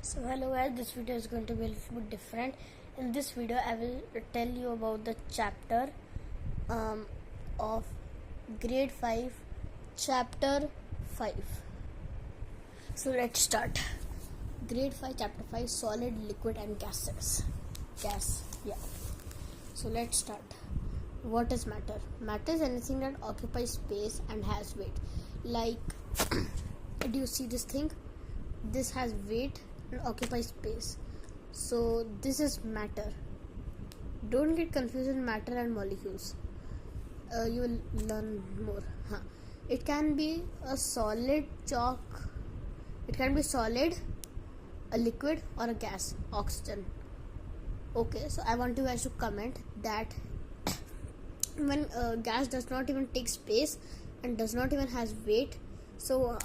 So hello guys, this video is going to be a little bit different. In this video I will tell you about the chapter of grade 5, chapter 5. So let's start. Grade 5, chapter 5, solid, liquid and gases. So let's start. What is matter? Matter is anything that occupies space and has weight. Like, do you see this thing? This has weight and occupies space. So this is matter. Don't get confused in matter and molecules. You will learn more. It can be a solid chalk. It can be solid, a liquid or a gas, oxygen. Okay, so I want you guys to comment that when gas does not even take space and does not even has weight, so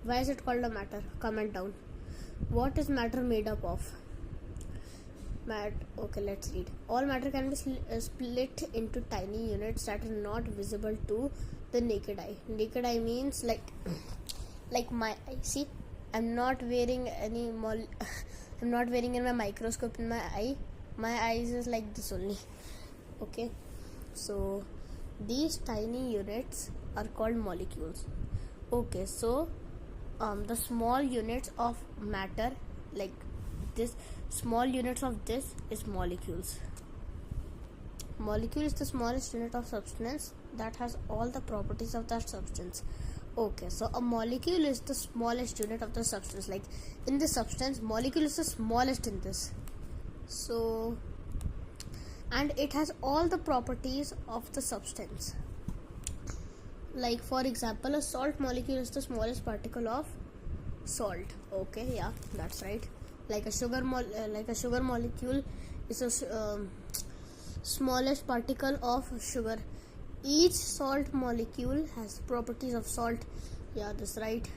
why is it called a matter? Comment down. What is matter made up of? Okay, let's read. All matter can be split into tiny units that are not visible to the naked eye. Naked eye means like my eye. See, I'm not wearing any I'm not wearing in my microscope in my eye. My eyes is like this only. Okay, so these tiny units are called molecules. Okay, so the small units of matter, like this, small units of this is molecules. Molecule is the smallest unit of substance that has all the properties of that substance. Okay, so a molecule is the smallest unit of the substance. Like in this substance, molecule is the smallest in this. So, and it has all the properties of the substance. Like for example, a salt molecule is the smallest particle of salt. Okay, yeah, that's right. Like a sugar molecule is a smallest particle of sugar. Each salt molecule has properties of salt. Yeah, that's right.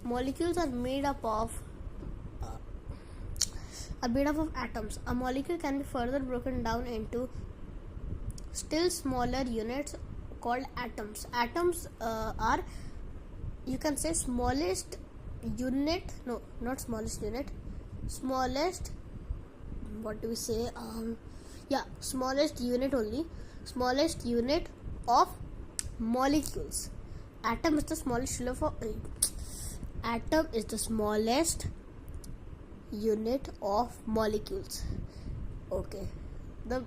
Molecules are made up of atoms. A molecule can be further broken down into still smaller units called atoms. Atoms are, you can say, smallest unit. No, not smallest unit. Smallest. What do we say? Smallest unit only. Smallest unit of molecules. Atom is the smallest atom is the smallest unit of molecules. Okay, the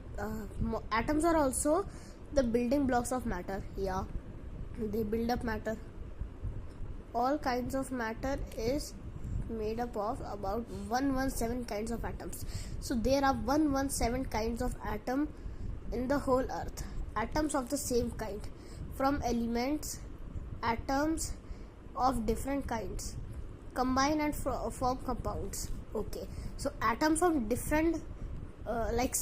atoms are also the building blocks of matter. Yeah, they build up matter. All kinds of matter is made up of about 117 kinds of atoms. So there are 117 kinds of atom in the whole earth. Atoms of the same kind, from elements, atoms of different kinds combine and form compounds. Okay, so atoms from different like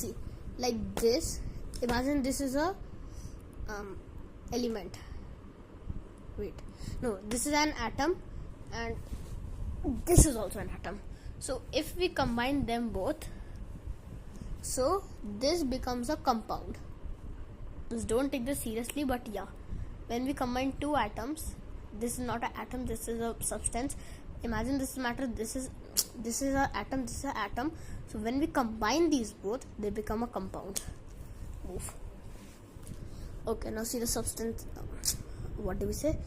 this. Imagine this is a element. This is an atom and this is also an atom. So if we combine them both, so this becomes a compound. Just don't take this seriously, but yeah, when we combine two atoms, this is not an atom, this is a substance. Imagine this is matter, this is an atom, this is an atom. So when we combine these both, they become a compound. Move. Okay, now see the substance. What do we say?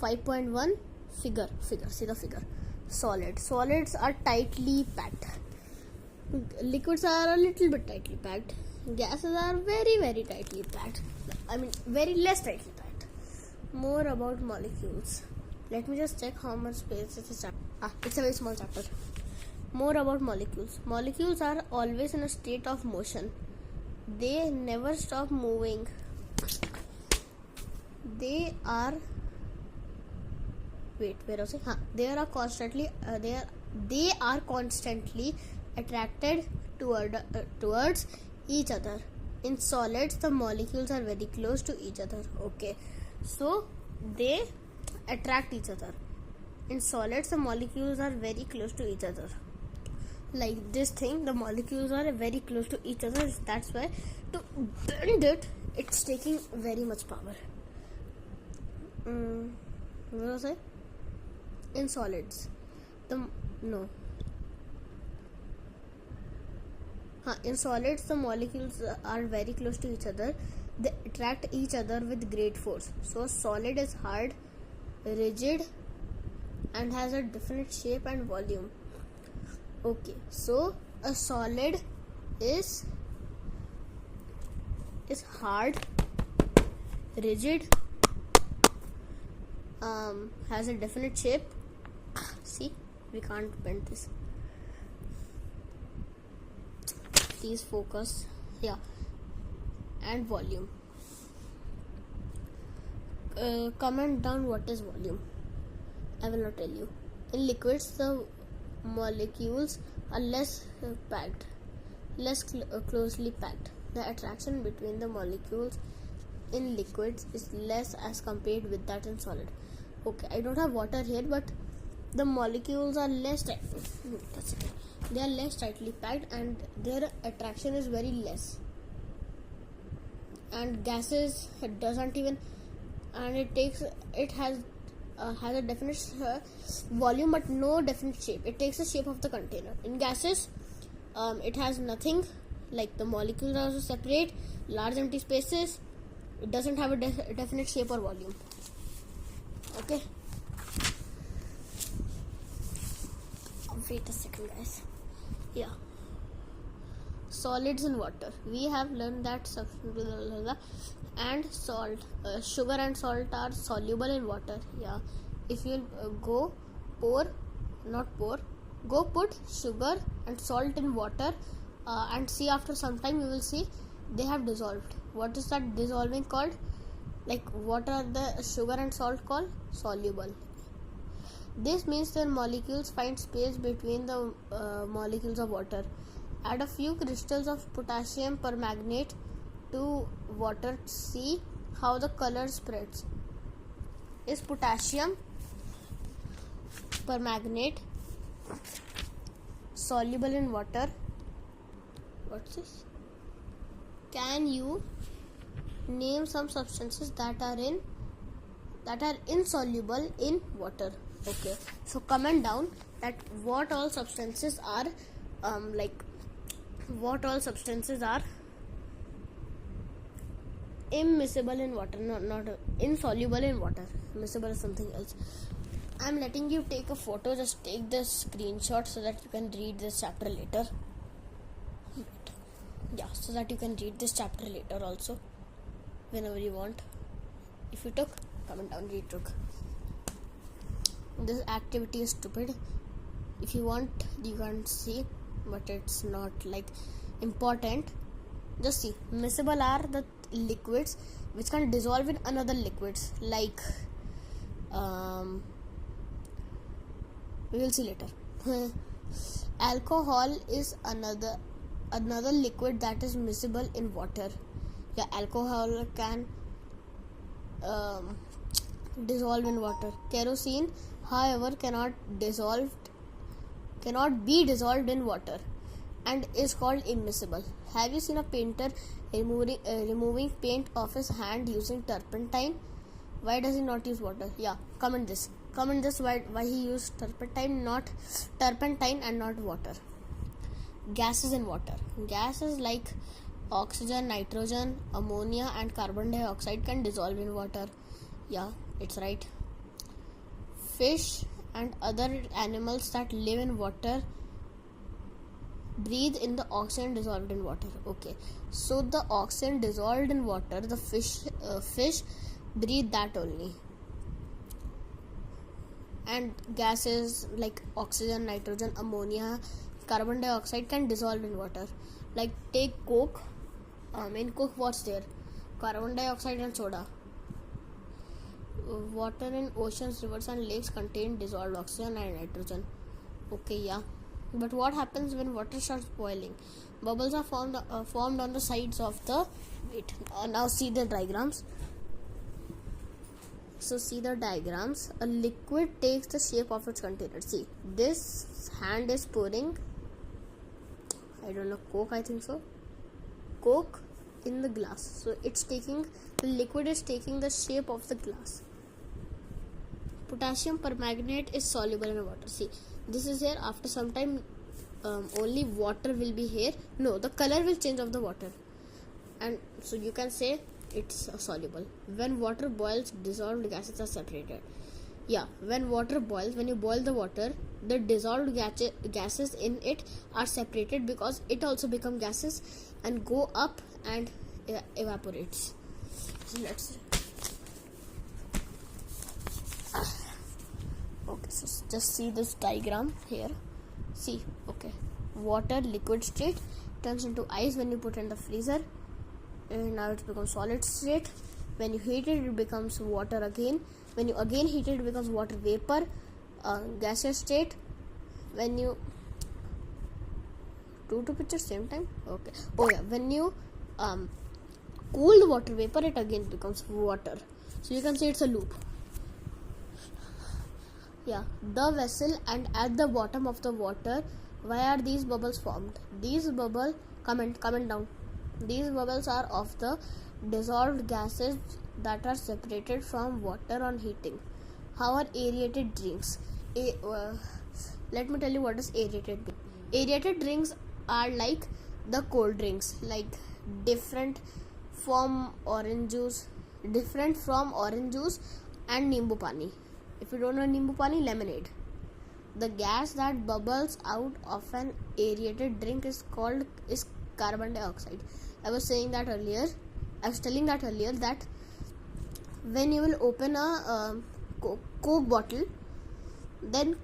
5.1 figure. See the figure. Solids are tightly packed. Liquids are a little bit tightly packed. Gases are very, very tightly packed. I mean, very less tightly packed. More about molecules. Let me just check how much space it is. It's a very small chapter. More about molecules. Molecules are always in a state of motion. They never stop moving. They are They are constantly attracted towards each other. In solids, the molecules are very close to each other. Okay, so they attract each other. In solids, the molecules are very close to each other. Like this thing, the molecules are very close to each other. That's why to bend it, it's taking very much power. What was I? In solids, the No. In solids, the molecules are very close to each other. They attract each other with great force. So solid is hard, rigid, and has a definite shape and volume. Okay, so a solid is hard, rigid, has a definite shape. See, we can't bend this. Please focus. Yeah, and volume. Comment down what is volume. I will not tell you. In liquids, the molecules are less packed, closely packed. The attraction between the molecules in liquids is less as compared with that in solid. Okay, I don't have water here, but the molecules are less they are less tightly packed and their attraction is very less. And gases, it doesn't even, and it has a definite volume but no definite shape. It takes the shape of the container. In gases, it has nothing, like the molecules are also separate, large empty spaces. It doesn't have a definite shape or volume. Okay, wait a second, guys. Yeah, solids in water. We have learned that and salt, sugar and salt are soluble in water. Yeah, if you go put sugar and salt in water and see after some time, you will see they have dissolved. What is that dissolving called? Like, what are the sugar and salt called? Soluble. This means their molecules find space between the molecules of water. Add a few crystals of potassium permanganate to water. See how the color spreads. Is potassium permanganate soluble in water? What's this? Can you name some substances that are insoluble in water? Okay, so comment down that what all substances are immiscible in water, not insoluble in water. Miscible is something else. I'm letting you take a photo. Just take the screenshot so that you can read this chapter later. Yeah, so that you can read this chapter later also, whenever you want. If you took, comment down you took. This activity is stupid. If you want, you can see, but it's not like important. Just see, miscible are the liquids which can dissolve in another liquids, like we will see later. Alcohol is another liquid that is miscible in water. Yeah, alcohol can dissolve in water. Kerosene, however, cannot be dissolved in water and is called immiscible. Have you seen a painter removing paint off his hand using turpentine? Why does he not use water? Yeah, comment this why he used turpentine and not water. Gases in water. Gases like oxygen, nitrogen, ammonia and carbon dioxide can dissolve in water. Yeah, it's right. Fish and other animals that live in water breathe in the oxygen dissolved in water. Okay, so the oxygen dissolved in water, the fish breathe that only. And gases like oxygen, nitrogen, ammonia, carbon dioxide can dissolve in water. Like, take Coke. In Coke, what's there? Carbon dioxide and soda. Water in oceans, rivers and lakes contain dissolved oxygen and nitrogen. Okay, yeah. But what happens when water starts boiling? Bubbles are formed on the sides of the... Wait, now see the diagrams. So see the diagrams. A liquid takes the shape of its container. See, this hand is pouring, I don't know, Coke, I think so. Coke in the glass. So the liquid is taking the shape of the glass. potassium permanganate is soluble in water. See, this is here. After some time, only water will be here. No, the color will change of the water, and so you can say it's soluble. When water boils, dissolved gases are separated. Yeah, when water boils, when you boil the water, the dissolved gases in it are separated because it also become gases and go up and evaporates. So let's okay, so just see this diagram here. See, okay, water liquid state turns into ice when you put in the freezer, and now it becomes solid state. When you heat it, it becomes water again. When you again heat it, it becomes water vapor, gaseous state. When you two pictures same time, okay. Oh yeah, when you cool the water vapor, it again becomes water. So you can say it's a loop. Yeah, the vessel and at the bottom of the water, why are these bubbles formed? These bubbles, comment down. These bubbles are of the dissolved gases that are separated from water on heating. How are aerated drinks? Let me tell you what is aerated drink. Aerated drinks are like the cold drinks, like different from orange juice and nimbu pani. If you don't know nimbu pani, lemonade. The gas that bubbles out of an aerated drink is carbon dioxide. I was telling that earlier that when you will open a Coke bottle, then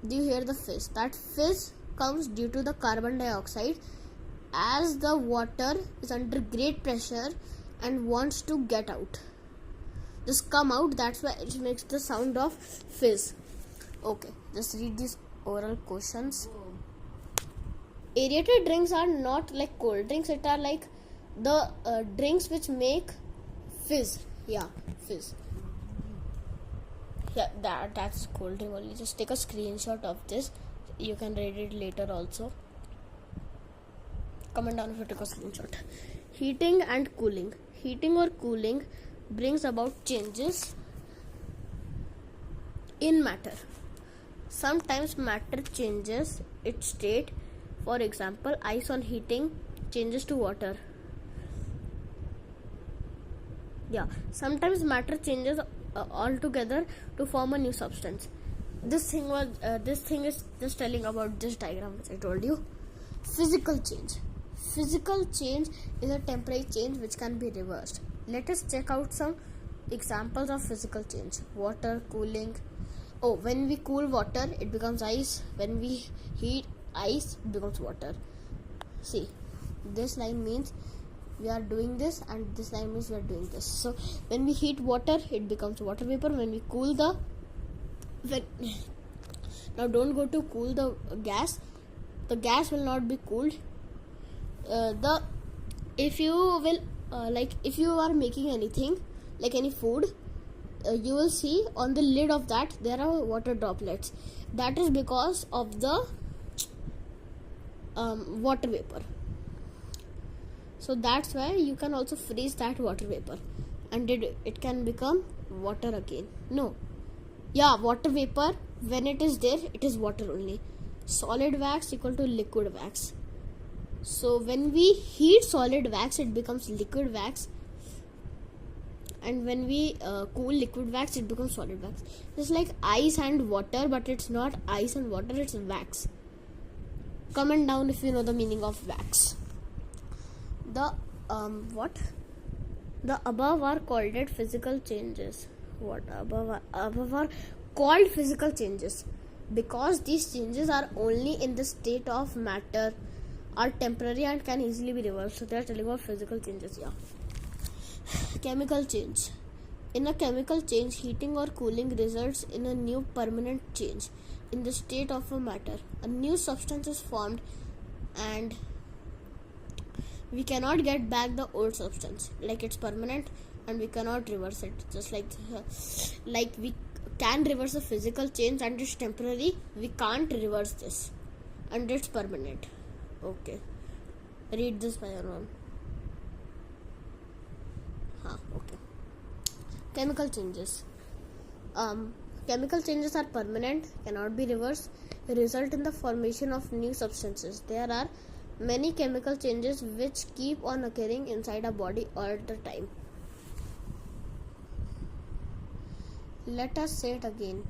you hear the fizz. That fizz comes due to the carbon dioxide, as the water is under great pressure and wants to get out. Just come out, that's why it makes the sound of fizz. Okay, just read these oral questions. Aerated drinks are not like cold drinks, it are like the drinks which make fizz. Yeah, fizz. Yeah, that's cold drink only. Just take a screenshot of this. You can read it later also. Comment down if you took a screenshot. Heating and cooling. Heating or cooling brings about changes in matter. Sometimes matter changes its state. For example, ice on heating changes to water. Yeah, sometimes matter changes altogether to form a new substance. This thing is just telling about this diagram which I told you. Physical change. Physical change is a temporary change which can be reversed. Let us check out some examples of physical change. Water, cooling. Oh, when we cool water, it becomes ice. When we heat ice, it becomes water. See, this line means we are doing this, and this line means we are doing this. So when we heat water, it becomes water vapor. When we cool now don't go to cool the gas. The gas will not be cooled. If you are making anything like any food, you will see on the lid of that there are water droplets. That is because of the water vapor. So that's why you can also freeze that water vapor, and it can become water again. No, yeah, water vapor, when it is there, it is water only. Solid wax equal to liquid wax. So when we heat solid wax, it becomes liquid wax, and when we cool liquid wax, it becomes solid wax. It's like ice and water, but it's not ice and water, it's wax. Comment down if you know the meaning of wax. The above are called physical changes. Above are called physical changes because these changes are only in the state of matter, are temporary and can easily be reversed. So they are telling about physical changes. Yeah. Chemical change. In a chemical change, heating or cooling results in a new permanent change in the state of a matter. A new substance is formed, and we cannot get back the old substance. Like it's permanent and we cannot reverse it. Just like we can reverse a physical change and it's temporary, we can't reverse this and it's permanent. Okay, read this by your own. Okay. Chemical changes. Chemical changes are permanent, cannot be reversed, result in the formation of new substances. There are many chemical changes which keep on occurring inside a body all the time. Let us say it again.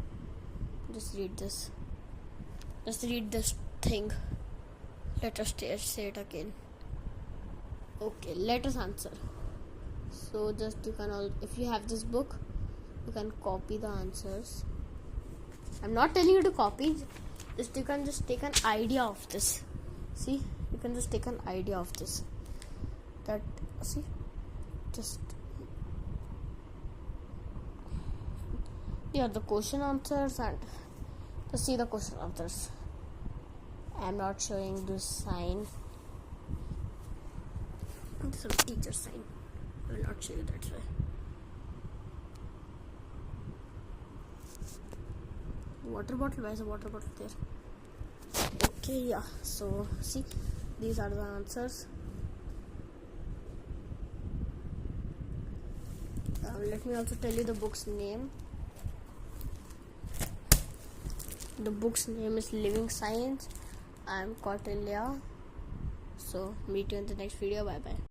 Just read this. Just read this thing. Let us say it again. Okay, let us answer. So just you can all, if you have this book, you can copy the answers. I'm not telling you to copy. Just you can just take an idea of this. See, you can just take an idea of this. That see, just yeah, the question answers and just see the question answers. I'm not showing this sign. This is a teacher sign. I will not show you that way. Water bottle, why is a water bottle there? Okay, yeah, so see, these are the answers. Let me also tell you the book's name. The book's name is Living Science. I'm Kautilya. So meet you in the next video. Bye bye.